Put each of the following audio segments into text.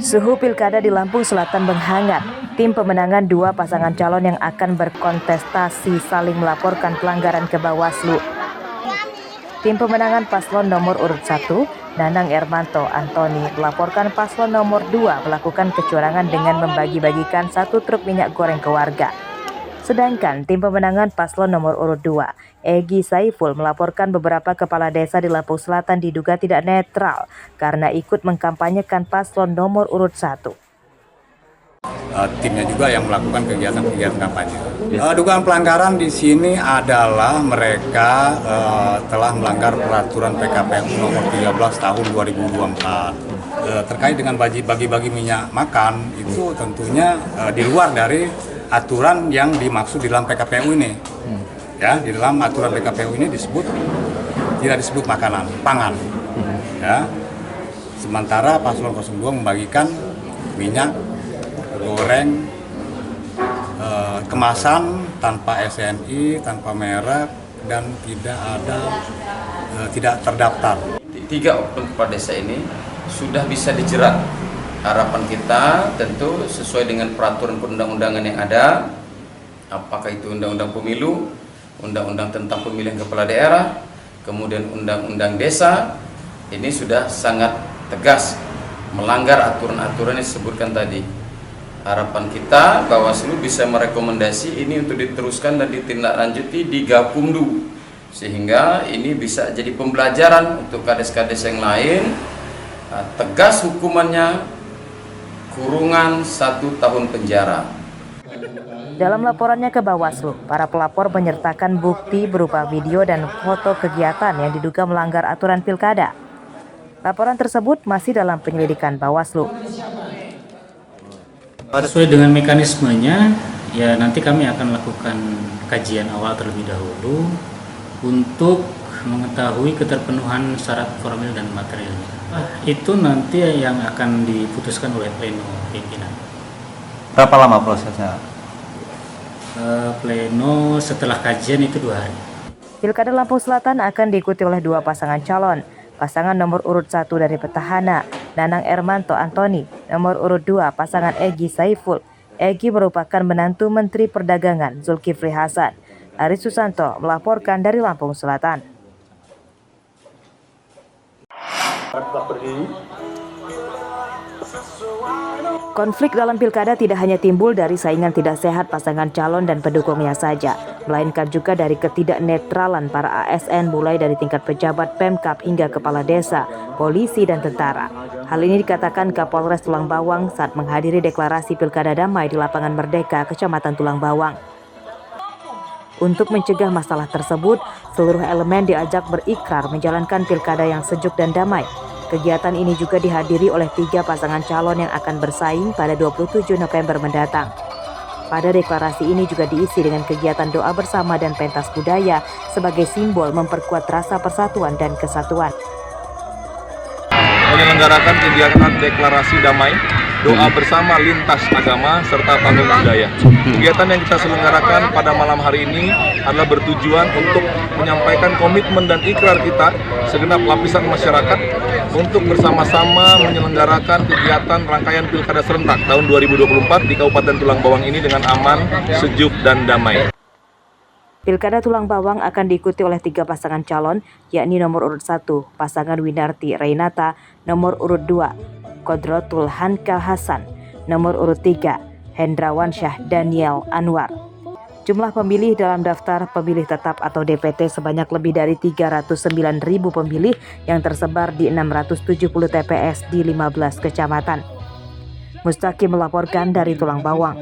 Suhu pilkada di Lampung Selatan menghangat. Tim pemenangan dua pasangan calon yang akan berkontestasi saling melaporkan pelanggaran ke Bawaslu. Tim pemenangan paslon nomor urut 1, Nanang Ermanto Antoni, melaporkan paslon nomor 2 melakukan kecurangan dengan membagi-bagikan 1 truk minyak goreng ke warga. Sedangkan tim pemenangan paslon nomor urut 2, Egy Saiful, melaporkan beberapa kepala desa di Lampung Selatan diduga tidak netral karena ikut mengkampanyekan paslon nomor urut 1. Timnya juga yang melakukan kegiatan-kegiatan kampanye. Dugaan pelanggaran di sini adalah mereka telah melanggar peraturan PKPU nomor 13 tahun 2024 terkait dengan bagi-bagi minyak makan. Itu tentunya di luar dari aturan yang dimaksud di dalam PKPU ini. Ya, di dalam aturan PKPU ini tidak disebut makanan, pangan. Ya. Sementara paslon 02 membagikan minyak goreng kemasan tanpa SNI, tanpa merek, dan tidak terdaftar. 3 oknum kepala desa ini sudah bisa dijerat. Harapan kita tentu sesuai dengan peraturan perundang-undangan yang ada, apakah itu undang-undang pemilu, undang-undang tentang pemilihan kepala daerah, kemudian undang-undang desa, ini sudah sangat tegas melanggar aturan-aturan yang disebutkan tadi. Harapan kita Bawaslu bisa merekomendasi ini untuk diteruskan dan ditindaklanjuti di Gakumdu, sehingga ini bisa jadi pembelajaran untuk kades-kades yang lain. Tegas hukumannya, kurungan 1 tahun penjara. Dalam laporannya ke Bawaslu, para pelapor menyertakan bukti berupa video dan foto kegiatan yang diduga melanggar aturan pilkada. Laporan tersebut masih dalam penyelidikan Bawaslu. Sesuai dengan mekanismenya, ya nanti kami akan lakukan kajian awal terlebih dahulu untuk mengetahui keterpenuhan syarat formil dan materialnya. Itu nanti yang akan diputuskan oleh pleno pimpinan. Berapa lama prosesnya? Pleno setelah kajian itu 2 hari. Pilkada Lampung Selatan akan diikuti oleh 2 pasangan calon. Pasangan nomor urut 1 dari petahana, Nanang Ermanto Antoni. Nomor urut 2, pasangan Egy Saiful. Egy merupakan menantu Menteri Perdagangan Zulkifli Hasan. Aris Susanto melaporkan dari Lampung Selatan. Konflik dalam pilkada tidak hanya timbul dari saingan tidak sehat pasangan calon dan pendukungnya saja, melainkan juga dari ketidaknetralan para ASN mulai dari tingkat pejabat Pemkab hingga kepala desa, polisi, dan tentara. Hal ini dikatakan Kapolres Tulang Bawang saat menghadiri deklarasi Pilkada Damai di Lapangan Merdeka, Kecamatan Tulang Bawang. Untuk mencegah masalah tersebut, seluruh elemen diajak berikrar menjalankan pilkada yang sejuk dan damai. Kegiatan ini juga dihadiri oleh 3 pasangan calon yang akan bersaing pada 27 November mendatang. Pada deklarasi ini juga diisi dengan kegiatan doa bersama dan pentas budaya sebagai simbol memperkuat rasa persatuan dan kesatuan. Menyelenggarakan kegiatan deklarasi damai, doa bersama lintas agama, serta panggung budaya. Kegiatan yang kita selenggarakan pada malam hari ini adalah bertujuan untuk menyampaikan komitmen dan ikrar kita segenap lapisan masyarakat untuk bersama-sama menyelenggarakan kegiatan rangkaian Pilkada Serentak tahun 2024 di Kabupaten Tulang Bawang ini dengan aman, sejuk, dan damai. Pilkada Tulang Bawang akan diikuti oleh 3 pasangan calon, yakni nomor urut 1, pasangan Winarti Reinata, nomor urut 2, Kodrotul Hanka Hasan, nomor urut 3, Hendrawan Syah Daniel Anwar. Jumlah pemilih dalam daftar pemilih tetap atau DPT sebanyak lebih dari 309.000 pemilih yang tersebar di 670 TPS di 15 kecamatan. Mustaqim melaporkan dari Tulang Bawang.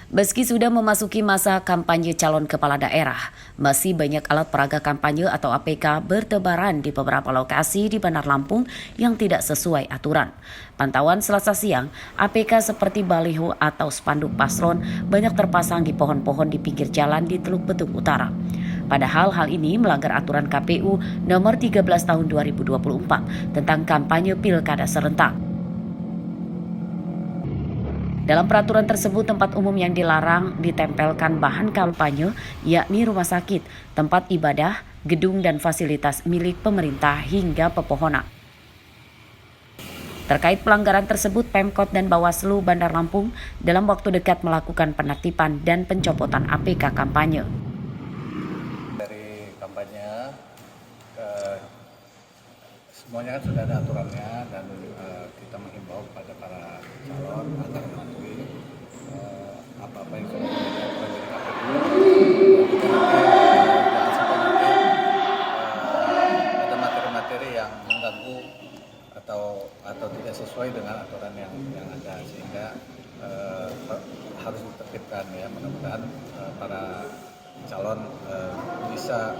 Meski sudah memasuki masa kampanye calon kepala daerah, masih banyak alat peraga kampanye atau APK bertebaran di beberapa lokasi di Bandar Lampung yang tidak sesuai aturan. Pantauan Selasa siang, APK seperti baliho atau spanduk paslon banyak terpasang di pohon-pohon di pinggir jalan di Teluk Betung Utara. Padahal hal ini melanggar aturan KPU nomor 13 tahun 2024 tentang kampanye pilkada serentak. Dalam peraturan tersebut, tempat umum yang dilarang ditempelkan bahan kampanye, yakni rumah sakit, tempat ibadah, gedung dan fasilitas milik pemerintah hingga pepohonan. Terkait pelanggaran tersebut, Pemkot dan Bawaslu Bandar Lampung dalam waktu dekat melakukan penertiban dan pencopotan APK kampanye. Dari kampanye, semuanya kan sudah ada aturannya dan kita menghimbau kepada para calon agar mematuhi apa-apa yang sudah dilakukan dari KPU. Jangan sampai nanti ada materi-materi yang mengganggu atau tidak sesuai dengan aturan yang ada, sehingga harus ditertibkan ya. Mudah-mudahan para calon bisa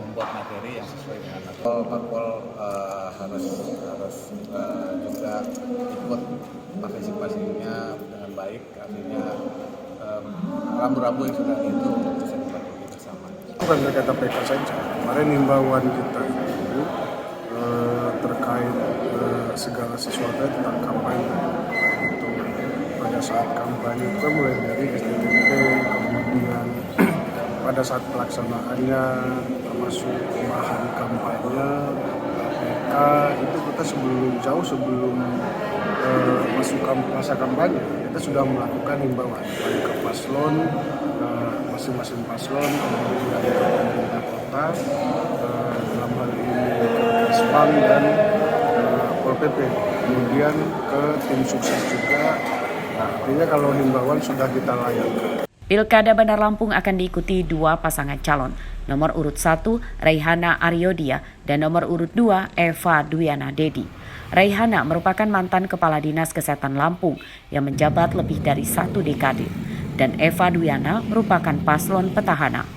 membuat materi yang sesuai dengan aturan. Parpol harus juga ikut partisipasinya dengan baik, artinya rambu-rambu yang sudah itu bisa dipatuhi bersama. Bukan terkait APK saja, kemarin himbauan kita itu terkait segala sesuatu tentang kampanye. Itu pada saat kampanye itu mulai dari STTP, kemudian pada saat pelaksanaannya, termasuk bahan kampanye, APK, itu kita jauh sebelum masuk masa kampanye, kita sudah melakukan himbauan baik ke paslon, masing-masing paslon, kemudian ke pemerintah kota, dalam hal ini ke Kesbang dan Pol PP, kemudian ke tim sukses juga. Nah, artinya kalau himbauan sudah kita layangkan. Pilkada Bandar Lampung akan diikuti 2 pasangan calon. Nomor urut 1 Reihana Aryodia dan nomor urut 2 Eva Duyana Dedi. Reihana merupakan mantan Kepala Dinas Kesehatan Lampung yang menjabat lebih dari 1 dekade. Dan Eva Duyana merupakan paslon petahana.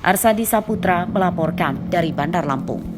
Arsadi Saputra melaporkan dari Bandar Lampung.